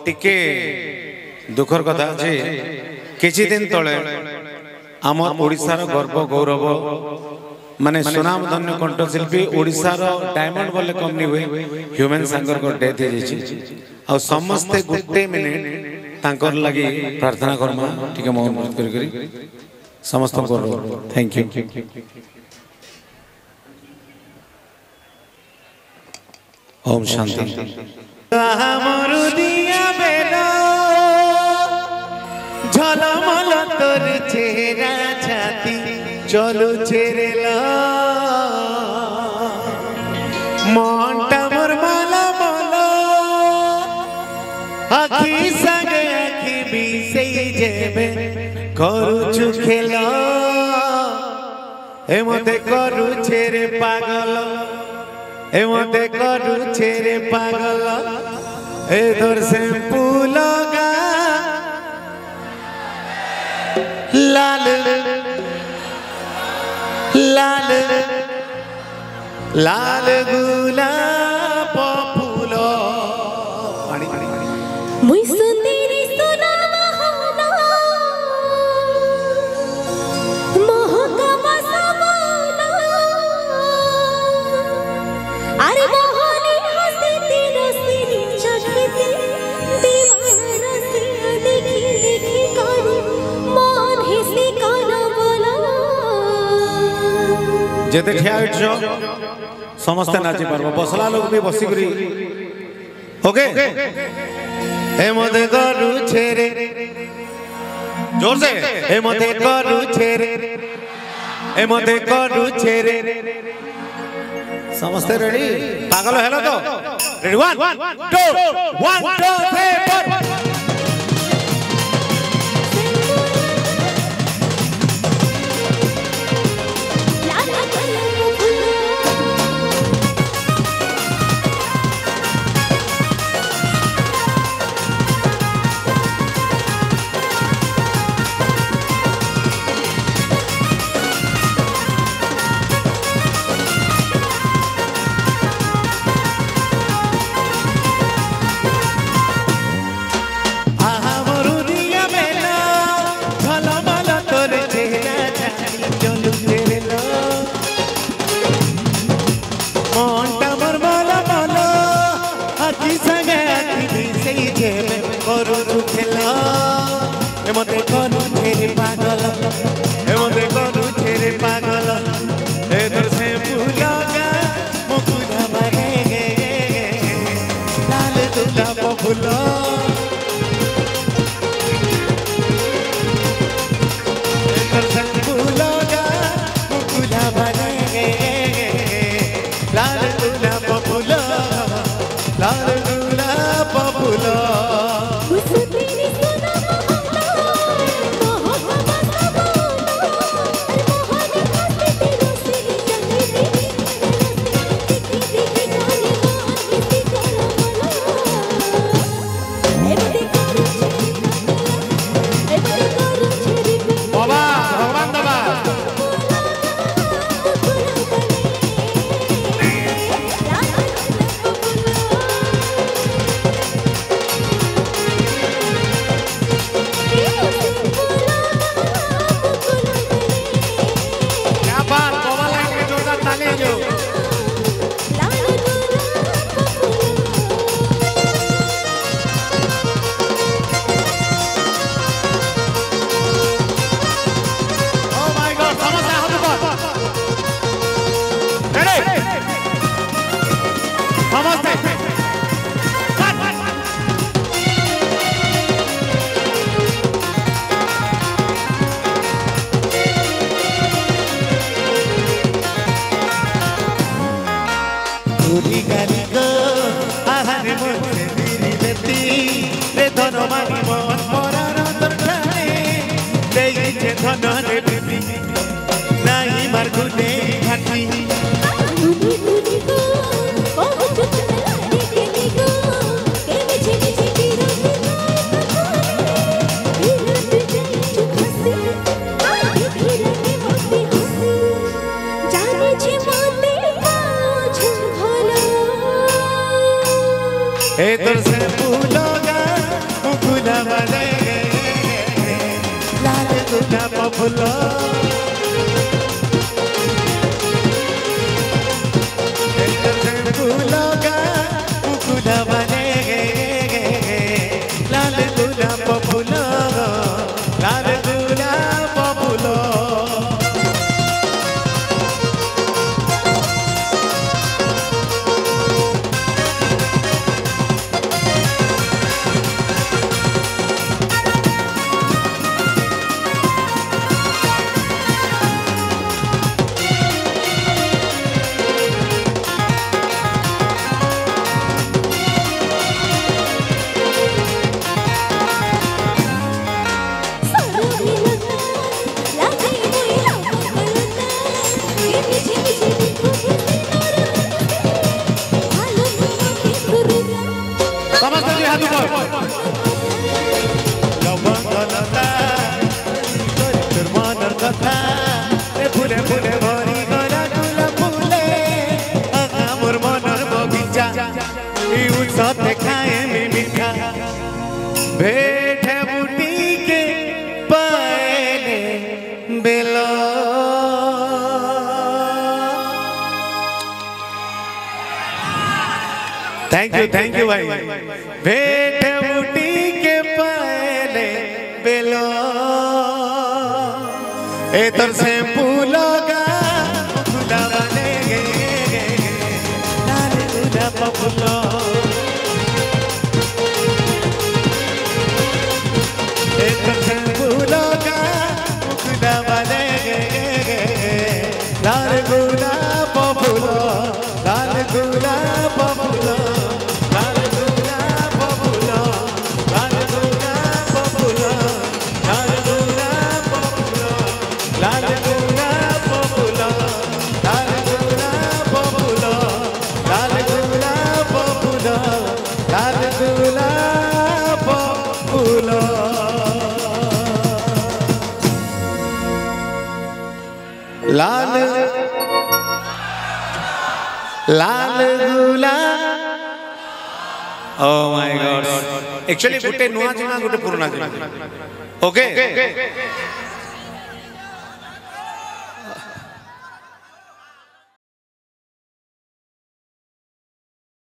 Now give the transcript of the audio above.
टिके दुखर कथा जे किछि दिन तले आम ओडिशार गर्व गौरव माने सुनाम धन्य कंठशिल्पी ओडिशार डायमंड बोले कंपनी हुए ह्यूमन सांगर को डेथ हो समस्ते गोटे मिनिट तांकर लगी प्रार्थना करमा ठीक है मौन करी समस्त को थैंक यू ओम शांति झलमल तोर चेहरा छाती चलो चेरेला मनटा मोर माला माला आखी संगे आखी मिसे जेबे करूछु खेला ए मते करू छेरे पागल ए मते करू छेरे पागल ए तोर शैम्पू लगा लाल लाल लाल गुलाब फूल मुई सुंदरी सोना महाना महका सबना अरे मोहनी हंसी तेरा सिरी चखते दीवाना रसे देखी देखी कानी मान हिसी काना बोला जेते ठिया उठो समस्त नाची पारबो बसला लोग भी बसी करी ओके ए मते करू छेरे जोर से ए मते करू छेरे ए मते करू छेरे समस्त रेडी पागल हेलो तो रेडी 1 2 1 2 3 4 मते करू छेरे पागल ए मते करू छेरे पागल ए तोर शैम्पू लगा मुकुरा मारे लाल गुलाब फूल ए तोर शैम्पू लगा मुकुरा मारे लाल गुलाब फूल लाल गुलाब फूल ए तोर शैम्पू लगा गुलाब रे लाल गुलाब फूलो फूलों का गुलाब रे लाल गुलाब फूलो लाल गुलाब फूलो फूले फूले भरी गला गुला फूले मोर मनर बगीचा ई उत्सव खाए में मीठा भेट बूटी के पाले बेलो थैंक यू भाई भेट बूटी के पाले बेलो ए तर से फूलों का गुलाब रे लाल गुलाब फूलो ए तर से फूलों का गुलाब रे लाल गुलाब फूलो लाल गुलाब फूलो लाल गुलाब फूलो लाल गुलाब फूलो लाल गुलाब फूलो लाल गुलाब फूलो लाल गुलाब फूलो लाल गुलाब फूलो लाल गुलाब फूलो लाल लाल गुलाब ओ माय गॉड एक्चुअली गुटे नुआ जिना गुटे पुराना जिना ओके